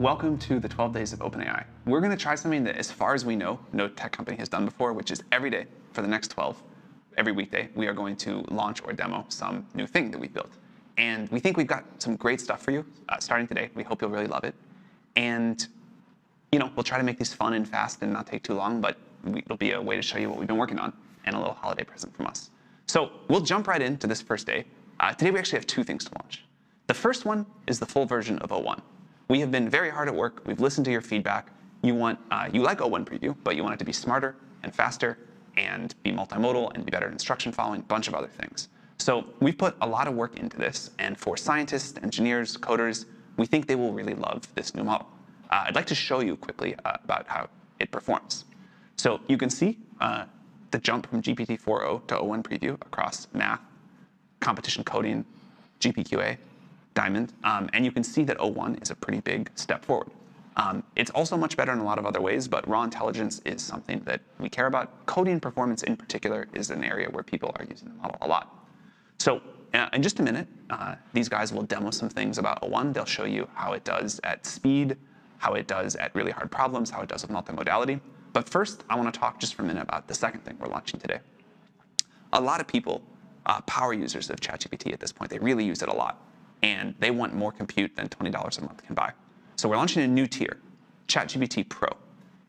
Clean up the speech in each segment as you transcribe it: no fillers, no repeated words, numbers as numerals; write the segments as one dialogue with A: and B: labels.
A: Welcome to the 12 days of OpenAI. We're going to try something that, as far as we know, no tech company has done before, which is every day for the next 12, every weekday, we are going to launch or demo some new thing that we've built. And we think we've got some great stuff for you starting today. We hope you'll really love it. And we'll try to make these fun and fast and not take too long, but it'll be a way to show you what we've been working on and a little holiday present from us. So we'll jump right into this first day. Today we actually have two things to launch. The first one is the full version of O1. We have been very hard at work. We've listened to your feedback. You like O1 preview, but you want it to be smarter and faster and be multimodal and be better at instruction following, a bunch of other things. So we've put a lot of work into this, and for scientists, engineers, coders, we think they will really love this new model. I'd like to show you quickly about how it performs. So you can see the jump from GPT-4o to O1 preview across math, competition coding, GPQA, Diamond, and you can see that O1 is a pretty big step forward. It's also much better in a lot of other ways, but raw intelligence is something that we care about. Coding performance in particular is an area where people are using the model a lot. So in just a minute, these guys will demo some things about O1. They'll show you how it does at speed, how it does at really hard problems, how it does with multimodality. But first, I want to talk just for a minute about the second thing we're launching today. A lot of people, power users of ChatGPT at this point, they really use it a lot. And they want more compute than $20 a month can buy. So we're launching a new tier, ChatGPT Pro.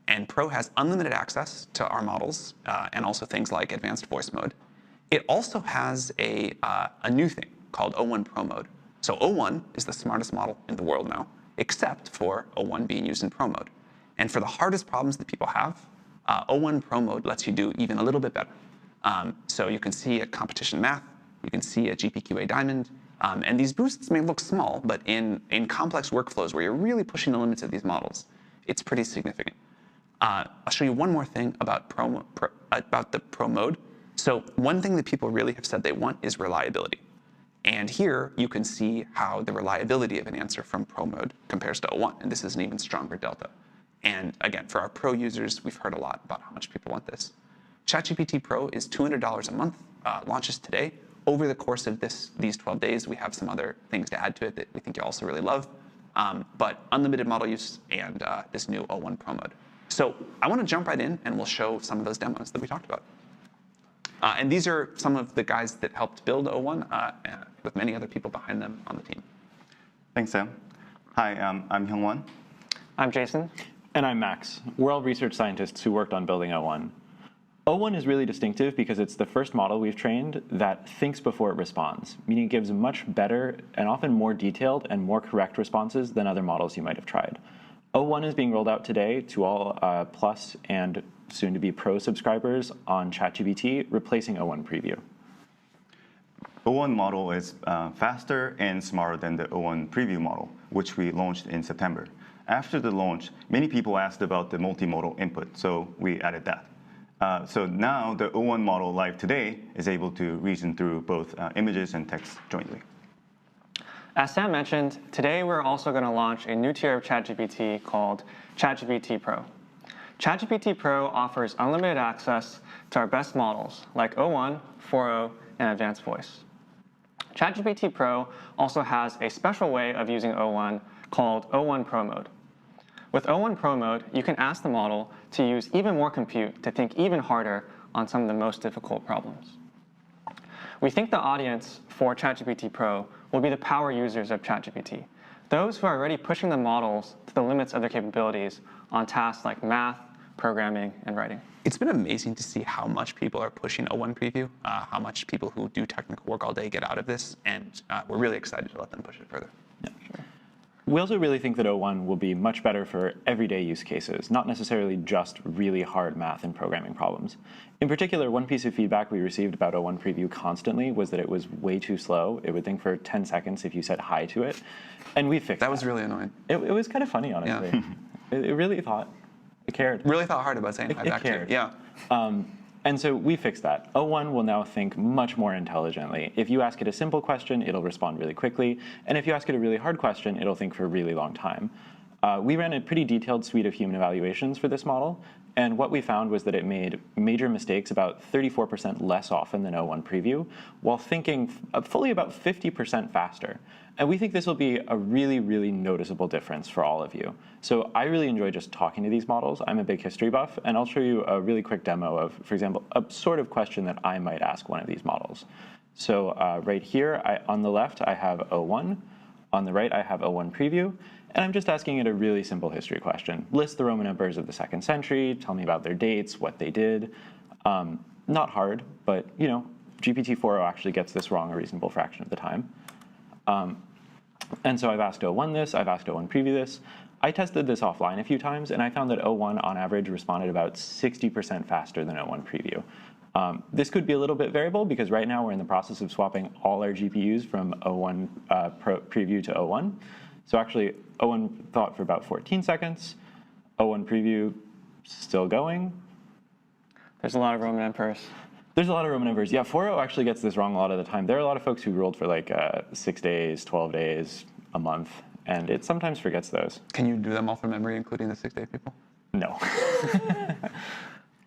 A: And Pro has unlimited access to our models and also things like advanced voice mode. It also has a new thing called O1 Pro mode. So O1 is the smartest model in the world now, except for O1 being used in Pro mode. And for the hardest problems that people have, O1 Pro mode lets you do even a little bit better. So you can see a competition math, you can see a GPQA Diamond, and these boosts may look small, but in complex workflows where you're really pushing the limits of these models, it's pretty significant. I'll show you one more thing about the Pro mode. So one thing that people really have said they want is reliability. And here you can see how the reliability of an answer from Pro mode compares to O1, and this is an even stronger delta. And again, for our Pro users, we've heard a lot about how much people want this. ChatGPT Pro is $200 a month, launches today. Over the course of these 12 days, we have some other things to add to it that we think you'll also really love, but unlimited model use and this new O1 Pro mode. So I want to jump right in, and we'll show some of those demos that we talked about. And these are some of the guys that helped build O1 with many other people behind them on the team.
B: Thanks, Sam. Hi, I'm Hyungwon.
C: I'm Jason.
D: And I'm Max. We're all research scientists who worked on building O1. O1 is really distinctive because it's the first model we've trained that thinks before it responds, meaning it gives much better and often more detailed and more correct responses than other models you might have tried. O1 is being rolled out today to all Plus and soon-to-be Pro subscribers on ChatGPT, replacing O1 Preview.
B: O1 model is faster and smarter than the O1 Preview model, which we launched in September. After the launch, many people asked about the multimodal input, so we added that. So now the O1 model live today is able to reason through both images and text jointly.
C: As Sam mentioned, today we're also going to launch a new tier of ChatGPT called ChatGPT Pro. ChatGPT Pro offers unlimited access to our best models like O1, 4o, and advanced voice. ChatGPT Pro also has a special way of using O1 called O1 Pro mode. With O1 Pro mode, you can ask the model to use even more compute to think even harder on some of the most difficult problems. We think the audience for ChatGPT Pro will be the power users of ChatGPT, those who are already pushing the models to the limits of their capabilities on tasks like math, programming, and writing.
A: It's been amazing to see how much people are pushing O1 preview, how much people who do technical work all day get out of this, and we're really excited to let them push it further.
D: Yeah, sure. We also really think that O1 will be much better for everyday use cases, not necessarily just really hard math and programming problems. In particular, one piece of feedback we received about O1 Preview constantly was that it was way too slow. It would think for 10 seconds if you said hi to it, and we fixed that.
A: That was really annoying.
D: It was kind of funny, honestly. Yeah. It really thought, it cared.
A: Really thought hard about saying hi back to you. Yeah.
D: And so we fixed that. O1 will now think much more intelligently. If you ask it a simple question, it'll respond really quickly. And if you ask it a really hard question, it'll think for a really long time. We ran a pretty detailed suite of human evaluations for this model, And what we found was that it made major mistakes about 34% less often than o1 preview, while thinking fully about 50% faster. And we think this will be a really, really noticeable difference for all of you. So I really enjoy just talking to these models. I'm a big history buff, and I'll show you a really quick demo of, for example, a sort of question that I might ask one of these models. So right here, on the left, I have o1. On the right, I have o1 preview. And I'm just asking it a really simple history question. List the Roman emperors of the 2nd century, tell me about their dates, what they did. Not hard, but GPT-4o actually gets this wrong a reasonable fraction of the time. And so I've asked o1 this, I've asked o1 preview this. I tested this offline a few times, and I found that o1 on average responded about 60% faster than o1 preview. This could be a little bit variable because right now we're in the process of swapping all our GPUs from o1 preview to o1. So actually, o1 thought for about 14 seconds. o1 preview still going.
C: There's a lot of Roman emperors.
D: There's a lot of Roman emperors. Yeah, 4.0 actually gets this wrong a lot of the time. There are a lot of folks who ruled for like 6 days, 12 days, a month, and it sometimes forgets those.
A: Can you do them all from memory, including the 6-day people?
D: No.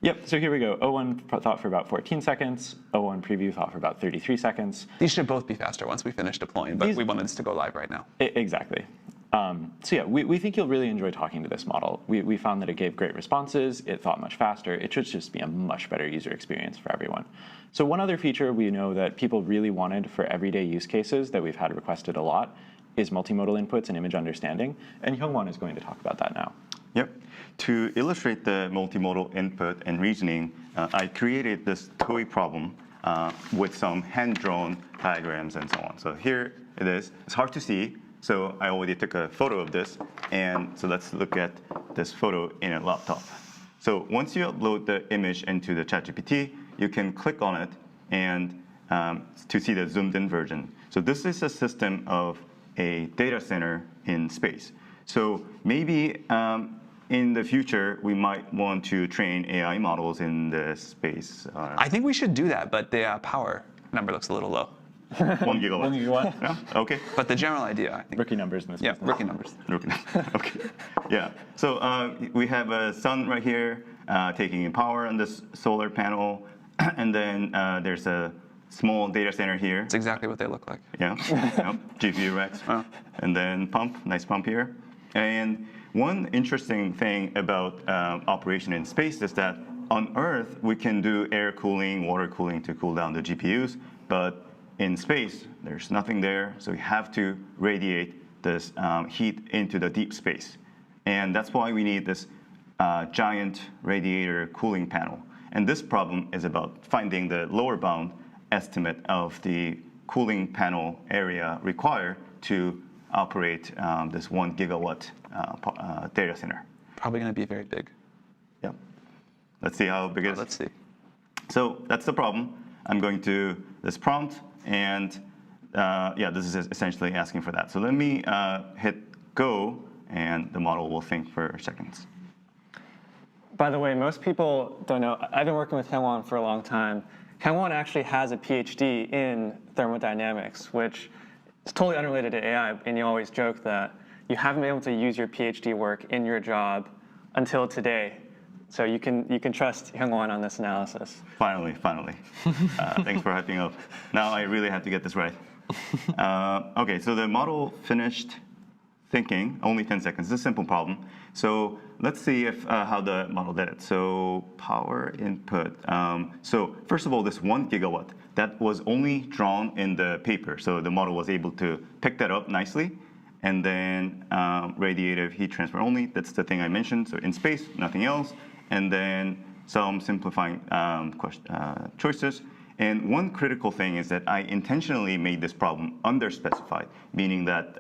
D: Yep, so here we go. o1 thought for about 14 seconds. o1 preview thought for about 33 seconds.
A: These should both be faster once we finish deploying, but we wanted this to go live right now.
D: Exactly. So yeah, we think you'll really enjoy talking to this model. We found that it gave great responses, it thought much faster, it should just be a much better user experience for everyone. So one other feature we know that people really wanted for everyday use cases that we've had requested a lot is multimodal inputs and image understanding, and Hyungwon is going to talk about that now.
B: Yep. To illustrate the multimodal input and reasoning, I created this toy problem with some hand-drawn diagrams and so on. So here it is. It's hard to see, so I already took a photo of this. And so let's look at this photo in a laptop. So once you upload the image into the ChatGPT, you can click on it and to see the zoomed-in version. So this is a system of a data center in space. So maybe in the future, we might want to train AI models in the space.
A: I think we should do that, but the power number looks a little low.
B: 1 gigawatt.
D: 1 gigawatt?
B: Yeah? Okay.
A: But the general idea, I think.
D: Rookie numbers in this business.
A: Rookie numbers.
B: Okay. Yeah. So we have a sun right here taking in power on this solar panel, and then there's a small data center here.
A: It's exactly what they look like.
B: Yeah. Yep. GPU racks. And then pump, nice pump here. And one interesting thing about operation in space is that on Earth, we can do air cooling, water cooling to cool down the GPUs, but in space, there's nothing there, so we have to radiate this heat into the deep space. And that's why we need this giant radiator cooling panel. And this problem is about finding the lower bound estimate of the cooling panel area required to operate this 1 gigawatt data center.
A: Probably going to be very big.
B: Yeah. Let's see how big it is.
A: Let's see.
B: So that's the problem. I'm going to this prompt, and yeah, this is essentially asking for that. So let me hit go, and the model will think for seconds.
C: By the way, most people don't know, I've been working with Hyungwon for a long time. Hyungwon actually has a PhD in thermodynamics, which is totally unrelated to AI, and you always joke that you haven't been able to use your PhD work in your job until today. So you can trust Hyungwon on this analysis.
B: Finally. Thanks for hyping up. Now I really have to get this right. Okay, so the model finished thinking, only 10 seconds. It's a simple problem. So let's see if how the model did it. So power input. So first of all, this 1 gigawatt, that was only drawn in the paper. So the model was able to pick that up nicely. And then radiative heat transfer only, that's the thing I mentioned. So in space, nothing else. And then some simplifying choices. And one critical thing is that I intentionally made this problem underspecified, meaning that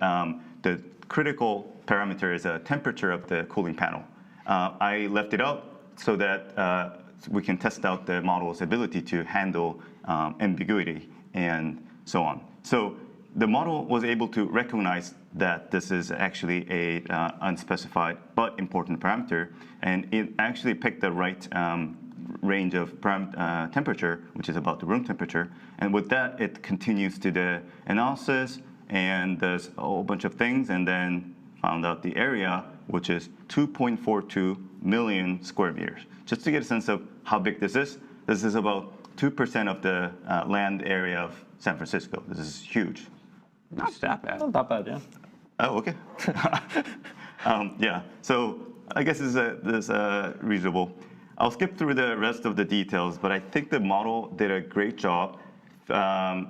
B: the critical parameter is a temperature of the cooling panel. I left it out so that we can test out the model's ability to handle ambiguity and so on. So the model was able to recognize that this is actually a unspecified but important parameter, and it actually picked the right range of temperature, which is about the room temperature. And with that, it continues to the analysis and does a whole bunch of things, and then found out the area which is 2.42 million square meters. Just to get a sense of how big this is about 2% of the land area of San Francisco. This is huge.
A: Not that bad.
D: Not that bad, yeah.
B: Oh, okay. Yeah, so I guess this is reasonable. I'll skip through the rest of the details, but I think the model did a great job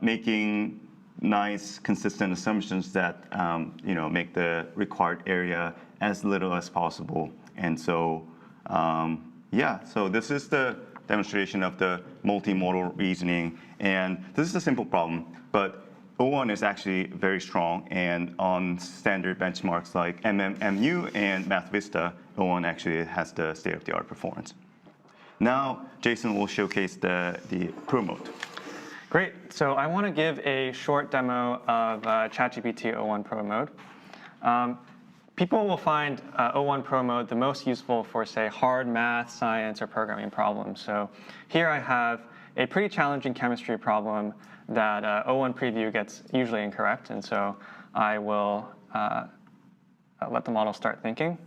B: making nice, consistent assumptions that make the required area as little as possible. And so, so this is the demonstration of the multimodal reasoning. And this is a simple problem, but O1 is actually very strong, and on standard benchmarks like MMMU and MathVista, O1 actually has the state-of-the-art performance. Now, Jason will showcase the Pro mode.
C: Great. So I want to give a short demo of ChatGPT O1 Pro mode. People will find O1 Pro mode the most useful for, say, hard math, science, or programming problems. So here I have a pretty challenging chemistry problem that O1 preview gets usually incorrect, and so I will let the model start thinking.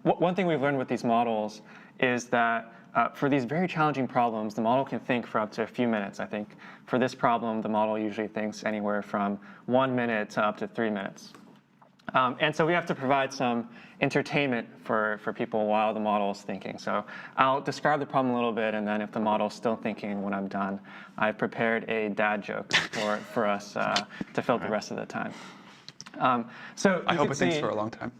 C: One thing we've learned with these models is that for these very challenging problems, the model can think for up to a few minutes. I think for this problem, the model usually thinks anywhere from 1 minute to up to 3 minutes. And so we have to provide some entertainment for people while the model is thinking. So I'll describe the problem a little bit, and then if the model's still thinking when I'm done, I've prepared a dad joke for us to fill the rest of the time. So
A: I hope it thinks for a long time.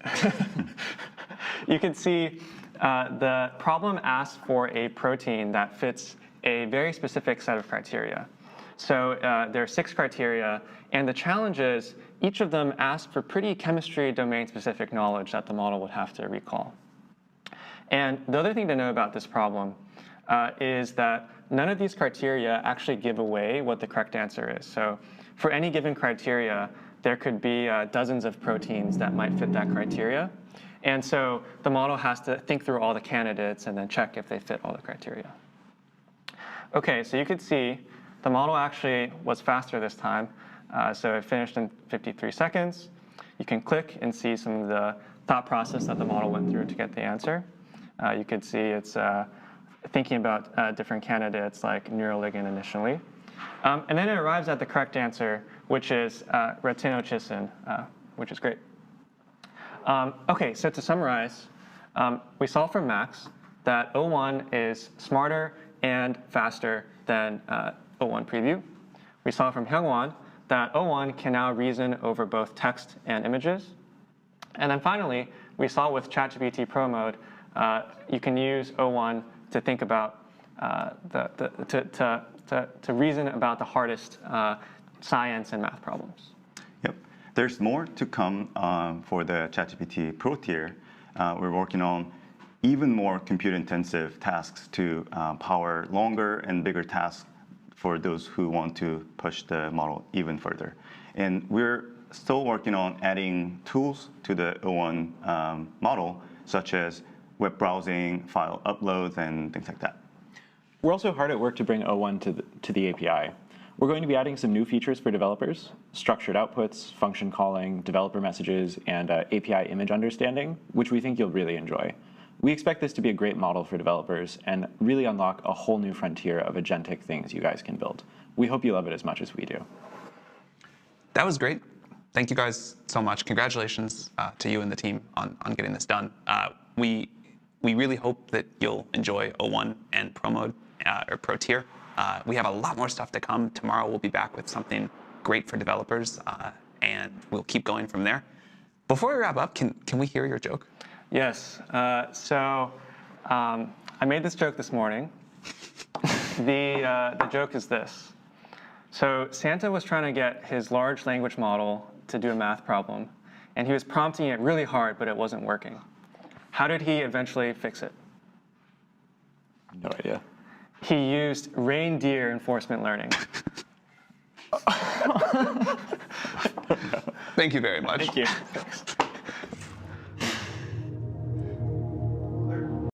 C: You can see the problem asks for a protein that fits a very specific set of criteria. So there are 6 criteria, and the challenge is each of them asks for pretty chemistry domain-specific knowledge that the model would have to recall. And the other thing to know about this problem is that none of these criteria actually give away what the correct answer is. So for any given criteria, there could be dozens of proteins that might fit that criteria. And so the model has to think through all the candidates and then check if they fit all the criteria. OK, so you could see the model actually was faster this time. So it finished in 53 seconds. You can click and see some of the thought process that the model went through to get the answer. You could see it's thinking about different candidates like neural ligand initially. And then it arrives at the correct answer, which is retinochisin, which is great. OK, so to summarize, we saw from Max that O1 is smarter and faster than O1 preview. We saw from Hyungwon that O1 can now reason over both text and images. And then finally, we saw with ChatGPT Pro mode, you can use O1 to think about to reason about the hardest science and math problems.
B: Yep. There's more to come for the ChatGPT Pro tier. We're working on even more compute-intensive tasks to power longer and bigger tasks for those who want to push the model even further. And we're still working on adding tools to the O1 model, such as web browsing, file uploads, and things like that.
D: We're also hard at work to bring O1 to the API. We're going to be adding some new features for developers: structured outputs, function calling, developer messages, and API image understanding, which we think you'll really enjoy. We expect this to be a great model for developers and really unlock a whole new frontier of agentic things you guys can build. We hope you love it as much as we do.
A: That was great. Thank you guys so much. Congratulations to you and the team on getting this done. We really hope that you'll enjoy O1 and Pro mode or Pro tier. We have a lot more stuff to come. Tomorrow we'll be back with something great for developers, and we'll keep going from there. Before we wrap up, can we hear your joke?
C: Yes. So I made this joke this morning. The joke is this. So Santa was trying to get his large language model to do a math problem, and he was prompting it really hard, but it wasn't working. How did he eventually fix it?
D: No idea.
C: He used reindeer enforcement learning.
A: Thank you very much.
C: Thank you.